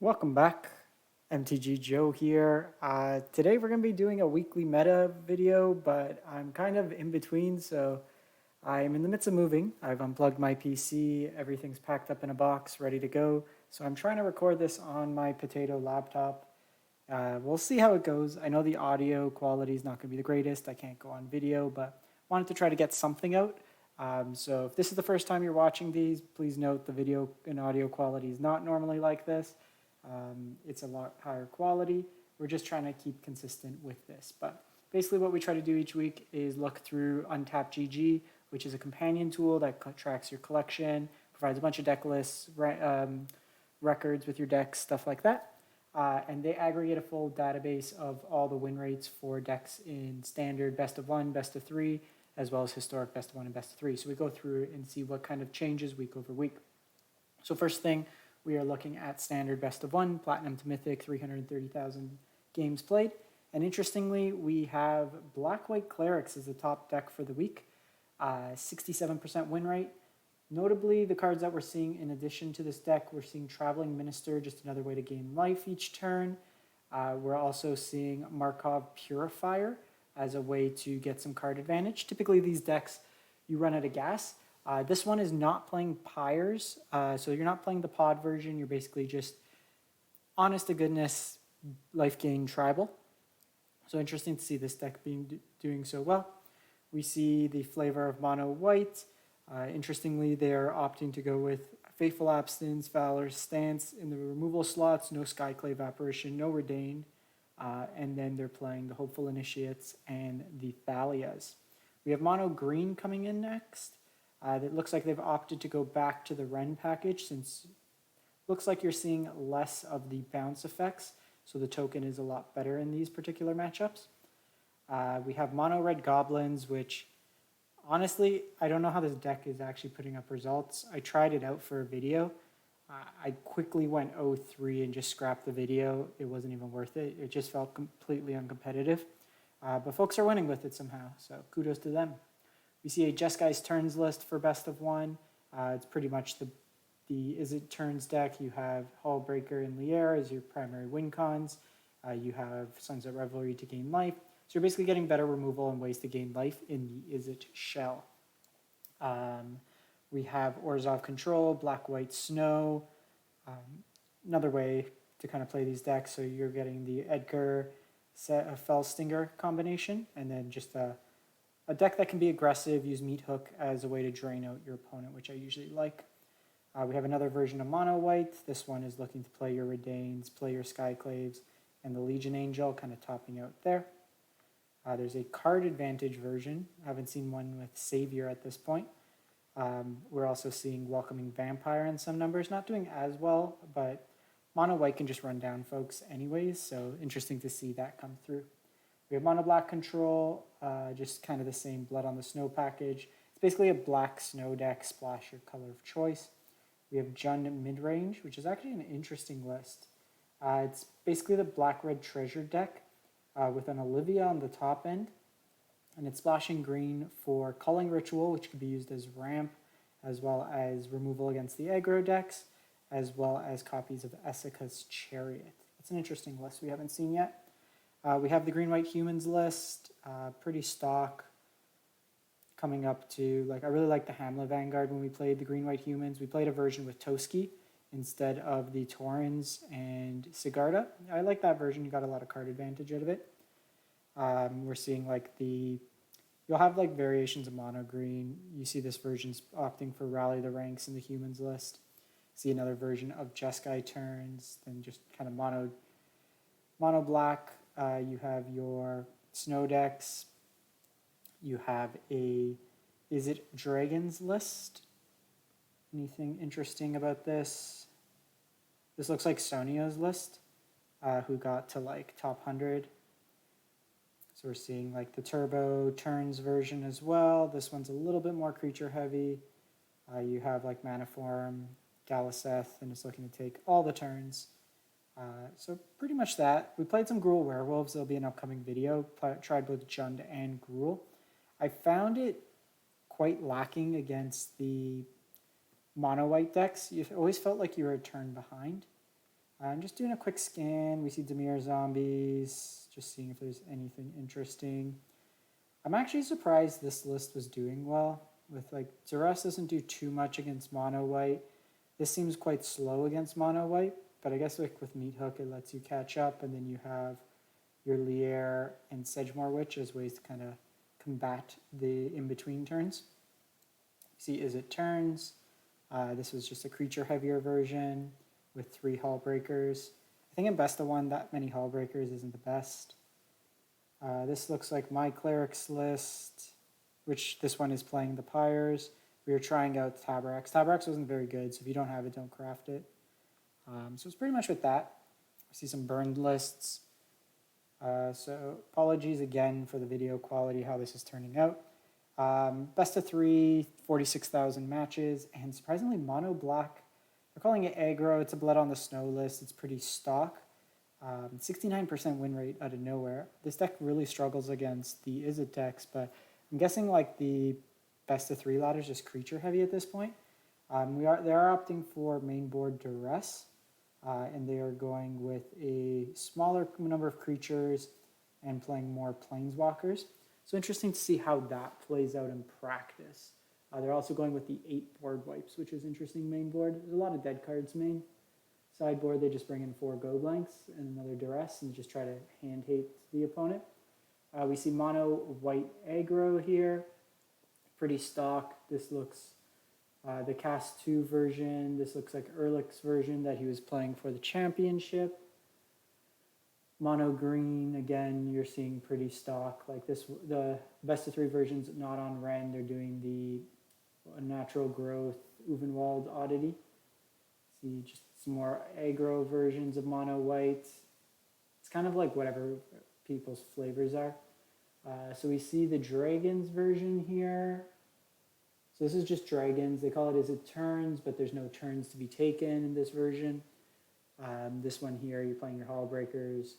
Welcome back, MTG Joe here. Today we're going to be doing a weekly meta video, but I'm kind of in between, so I'm in the midst of moving. I've unplugged my PC, everything's packed up in a box, ready to go. So I'm trying to record this on my potato laptop. We'll see how it goes. I know the audio quality is not going to be the greatest. I can't go on video, but wanted to try to get something out. So if this is the first time you're watching these, please note the video and audio quality is not normally like this. It's a lot higher quality. We're just trying to keep consistent with this. But basically what we try to do each week is look through Untapped GG, which is a companion tool that tracks your collection, provides a bunch of deck lists, records with your decks, stuff like that. And they aggregate a full database of all the win rates for decks in standard best of one, best of three, as well as historic best of one and best of three. So we go through and see what kind of changes week over week. So first thing, we are looking at standard best of one, platinum to mythic, 330,000 games played. And interestingly, we have Black-White Clerics as the top deck for the week, 67% win rate. Notably, the cards that we're seeing in addition to this deck, we're seeing Traveling Minister, just another way to gain life each turn. We're also seeing Markov Purifier as a way to get some card advantage. Typically, these decks, you run out of gas. This one is not playing Pyres, so you're not playing the pod version. You're basically just honest to goodness life gain tribal. So interesting to see this deck doing so well. We see the flavor of mono white. Interestingly, they're opting to go with Faithful Abstinence, Valor's Stance in the removal slots, no Skyclave Apparition, no Redain, and then they're playing the Hopeful Initiates and the Thalias. We have mono green coming in next. It looks like they've opted to go back to the Ren package since looks like you're seeing less of the bounce effects, so the token is a lot better in these particular matchups. We have mono red goblins, which honestly, I don't know how this deck is actually putting up results. I tried it out for a video. I quickly went 0-3 and just scrapped the video. It wasn't even worth it. It just felt completely uncompetitive. But folks are winning with it somehow, so kudos to them. We see a Just Guys Turns list for best of one. It's pretty much the Is It Turns deck. You have Hullbreaker and Lier as your primary win cons. You have Sunset Revelry to gain life. So you're basically getting better removal and ways to gain life in the Is It shell. We have Orzhov Control, Black-White Snow. Another way to kind of play these decks. So you're getting the Edgar Fellstinger combination, and then just a deck that can be aggressive, use Meat Hook as a way to drain out your opponent, which I usually like. We have another version of Mono White. This one is looking to play your Redains, play your Skyclaves, and the Legion Angel, kind of topping out there. There's a card advantage version. I haven't seen one with Savior at this point. We're also seeing Welcoming Vampire in some numbers. Not doing as well, but Mono White can just run down folks anyways, so interesting to see that come through. We have Mono Black Control, just kind of the same Blood on the Snow package. It's basically a black snow deck, splash your color of choice. We have Jund Midrange, which is actually an interesting list. It's basically the black-red treasure deck with an Olivia on the top end, and it's splashing green for Culling Ritual, which could be used as ramp, as well as removal against the aggro decks, as well as copies of Essica's Chariot. It's an interesting list we haven't seen yet. We have the Green-White Humans list, pretty stock, coming up to, I really like the Hamlet Vanguard when we played the Green-White Humans. We played a version with Toski instead of the Taurens and Sigarda. I like that version, you got a lot of card advantage out of it. We're seeing you'll have variations of mono green. You see this version's opting for Rally the Ranks in the Humans list. See another version of Jeskai Turns, then just kind of mono black. You have your snow decks. You have a Is It Dragons list. Anything interesting about this? This looks like Sonio's list, who got to top 100. So we're seeing the Turbo Turns version as well. This one's a little bit more creature heavy. You have Manaform, Galaseth, and it's looking to take all the turns. So pretty much that. We played some Gruul Werewolves. There'll be an upcoming video. Tried both Jund and Gruul. I found it quite lacking against the mono white decks. You always felt like you were a turn behind. I'm just doing a quick scan. We see Dimir zombies, just seeing if there's anything interesting. I'm actually surprised this list was doing well. With like, Duress doesn't do too much against mono white. This seems quite slow against mono white, but I guess like with Meat Hook, it lets you catch up, and then you have your Lier and Sedgemoor Witch as ways to kind of combat the in-between turns. See, is it turns? This was just a creature heavier version with 3 Hull Breakers. I think in best of 1, that many Hull Breakers isn't the best. This looks like my Cleric's list, which this one is playing the Pyres. We were trying out Tabrax. Tabrax wasn't very good, so if you don't have it, don't craft it. So it's pretty much with that. I see some burned lists. So apologies again for the video quality, how this is turning out. Best of 3, 46,000 matches, and surprisingly mono black. They're calling it aggro. It's a Blood on the Snow list. It's pretty stock. 69% win rate out of nowhere. This deck really struggles against the Izzet decks, but I'm guessing like the best of 3 ladder is just creature heavy at this point. They are opting for main board Duress, and they are going with a smaller number of creatures and playing more planeswalkers. So interesting to see how that plays out in practice. They're also going with the 8 board wipes, which is interesting main board. There's a lot of dead cards main. Sideboard, they just bring in 4 go blanks and another Duress and just try to hand hate the opponent. We see mono white aggro here. Pretty stock. This looks the Cast 2 version. This looks like Ehrlich's version that he was playing for the championship. Mono green, again, you're seeing pretty stock. Like this, the best of 3 versions not on Ren. They're doing the natural growth Uvenwald oddity. See just some more aggro versions of mono white. It's kind of like whatever people's flavors are. So we see the dragons version here. So this is just dragons. They call it as it turns, but there's no turns to be taken in this version. This one here, you're playing your Hall Breakers,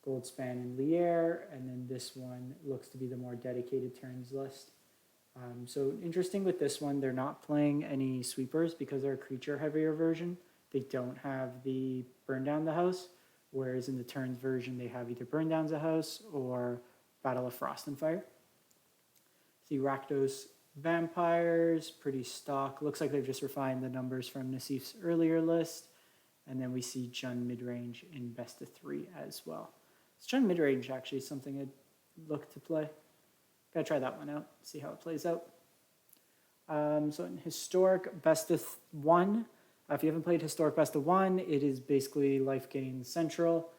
Goldspan and Lier, and then this one looks to be the more dedicated turns list. So interesting with this one, they're not playing any sweepers because they're a creature heavier version. They don't have the burn down the house, whereas in the turns version, they have either burn downs a house or Battle of Frost and Fire. See Rakdos Vampires, pretty stock. Looks like they've just refined the numbers from Nassif's earlier list. And then we see Jund midrange in best of 3 as well. So Jund midrange actually is something I'd look to play. Gotta try that one out, see how it plays out. So in Historic best of 1, if you haven't played Historic best of 1, it is basically Life Gain Central.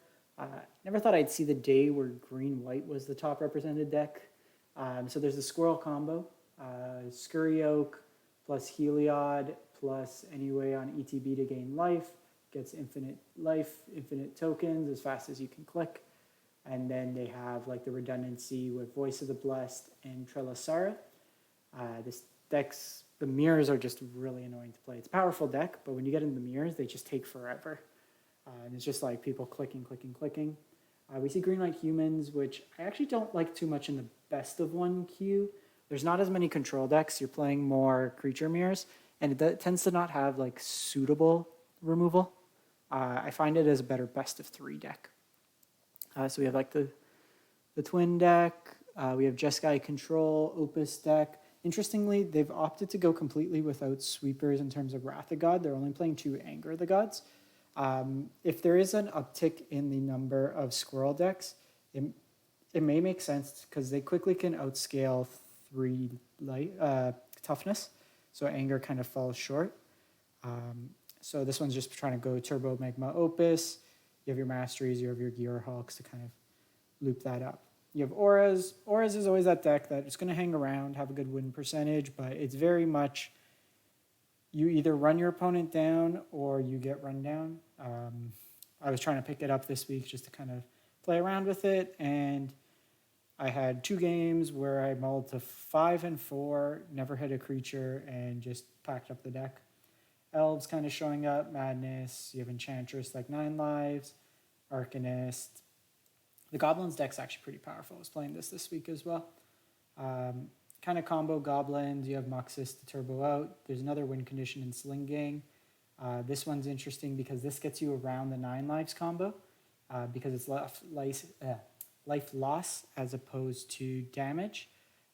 Never thought I'd see the day where green-white was the top represented deck. So there's the Squirrel combo, Scurry Oak plus Heliod plus anyway on ETB to gain life. Gets infinite life, infinite tokens as fast as you can click. And then they have like the redundancy with Voice of the Blessed and Trelasara. This deck's, the mirrors are just really annoying to play. It's a powerful deck, but when you get into the mirrors, they just take forever. And it's just like people clicking. We see green light humans, which I actually don't like too much in the best of 1 queue. There's not as many control decks. You're playing more creature mirrors, and it tends to not have like suitable removal. I find it as a better best of 3 deck. So we have like the twin deck. We have Jeskai Control, Opus deck. Interestingly, they've opted to go completely without sweepers in terms of Wrath of God. They're only playing 2 Anger of the Gods. If there is an uptick in the number of Squirrel decks, it may make sense because they quickly can outscale 3 toughness. So Anger kind of falls short. So this one's just trying to go Turbo Magma Opus. You have your Masteries, you have your Gear Hulks to kind of loop that up. You have Auras. Auras is always that deck that is going to hang around, have a good win percentage, but it's very much you either run your opponent down or you get run down. I was trying to pick it up this week just to kind of play around with it, and I had 2 games where I mulled to 5 and 4, never hit a creature, and just packed up the deck. Elves kind of showing up, Madness, you have Enchantress like 9 lives, Arcanist. The Goblins deck's actually pretty powerful. I was playing this week as well. Kind of combo Goblins, you have Moxus to turbo out. There's another win condition in Sling Gang. This one's interesting because this gets you around the 9 lives combo because it's life loss as opposed to damage.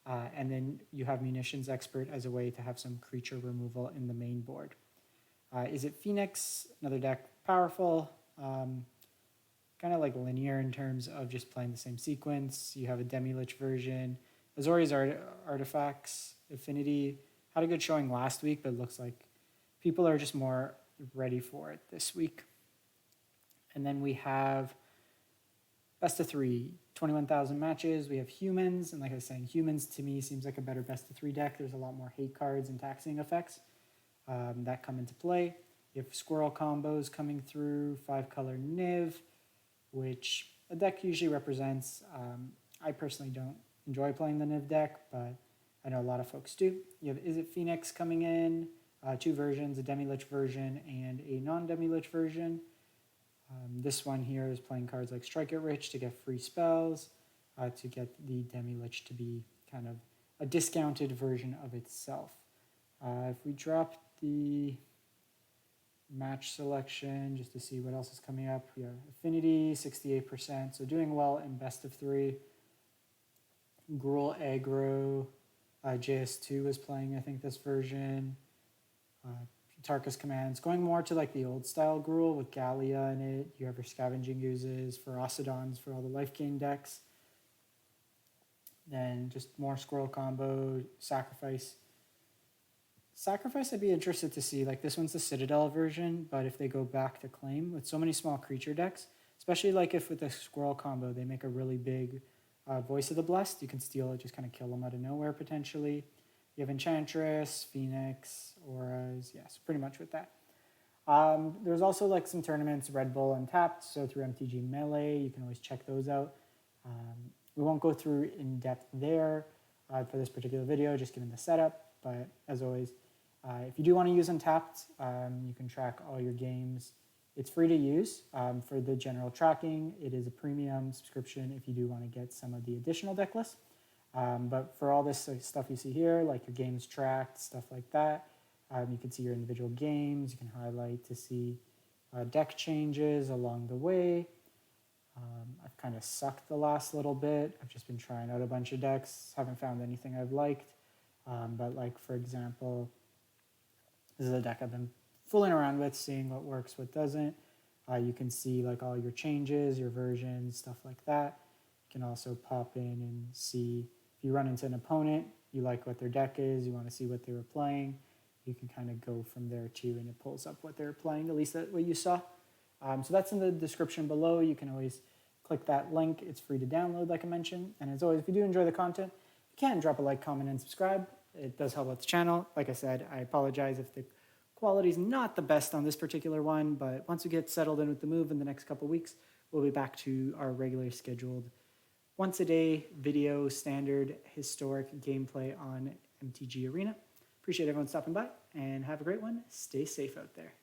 And then you have Munitions Expert as a way to have some creature removal in the main board. Is it Phoenix? Another deck, powerful, kind of like linear in terms of just playing the same sequence. You have a Demi-Lich version. Azorius Artifacts, Affinity, had a good showing last week, but it looks like people are just more ready for it this week. And then we have best of 3, 21,000 matches. We have Humans, and like I was saying, Humans to me seems like a better best of 3 deck. There's a lot more hate cards and taxing effects that come into play. You have Squirrel combos coming through, 5-color Niv, which a deck usually represents. I personally don't enjoy playing the Niv deck, but I know a lot of folks do. You have Is It Phoenix coming in, 2 versions, a Demi-Lich version and a non-Demi-Lich version. This one here is playing cards like Strike It Rich to get free spells, to get the Demi-Lich to be kind of a discounted version of itself. If we drop the match selection just to see what else is coming up, we have Affinity, 68%, so doing well in best of 3. Gruul Aggro, JS2 is playing, I think, this version. Tarkus Commands, going more to like the old style Gruul with Gallia in it. You have your Scavenging Oozes, Ferocidons for all the life gain decks. Then just more Squirrel combo, Sacrifice. Sacrifice I'd be interested to see, like this one's the Citadel version, but if they go back to Claim with so many small creature decks, especially like if with the Squirrel combo they make a really big Voice of the Blessed, you can steal it, just kind of kill them out of nowhere potentially. You have Enchantress, Phoenix, Auras, yes, pretty much with that. There's also like some tournaments, Red Bull Untapped, so through MTG Melee, you can always check those out. We won't go through in depth there for this particular video, just given the setup, but as always, if you do want to use Untapped, you can track all your games. It's free to use for the general tracking. It is a premium subscription if you do want to get some of the additional deck lists. But for all this stuff you see here, like your games tracked, stuff like that, you can see your individual games. You can highlight to see deck changes along the way. I've kind of sucked the last little bit. I've just been trying out a bunch of decks. Haven't found anything I've liked. But like, for example, this is a deck I've been fooling around with, seeing what works, what doesn't. You can see like all your changes, your versions, stuff like that. You can also pop in and see if you run into an opponent, you like what their deck is, you want to see what they were playing, you can kind of go from there too, and it pulls up what they're playing, at least that's what you saw. So that's in the description below. You can always click that link. It's free to download, like I mentioned. And as always, if you do enjoy the content, you can drop a like, comment, and subscribe. It does help out the channel. Like I said, I apologize if the quality's not the best on this particular one, but once we get settled in with the move in the next couple weeks, we'll be back to our regularly scheduled once a day video standard historic gameplay on MTG Arena. Appreciate everyone stopping by and have a great one. Stay safe out there.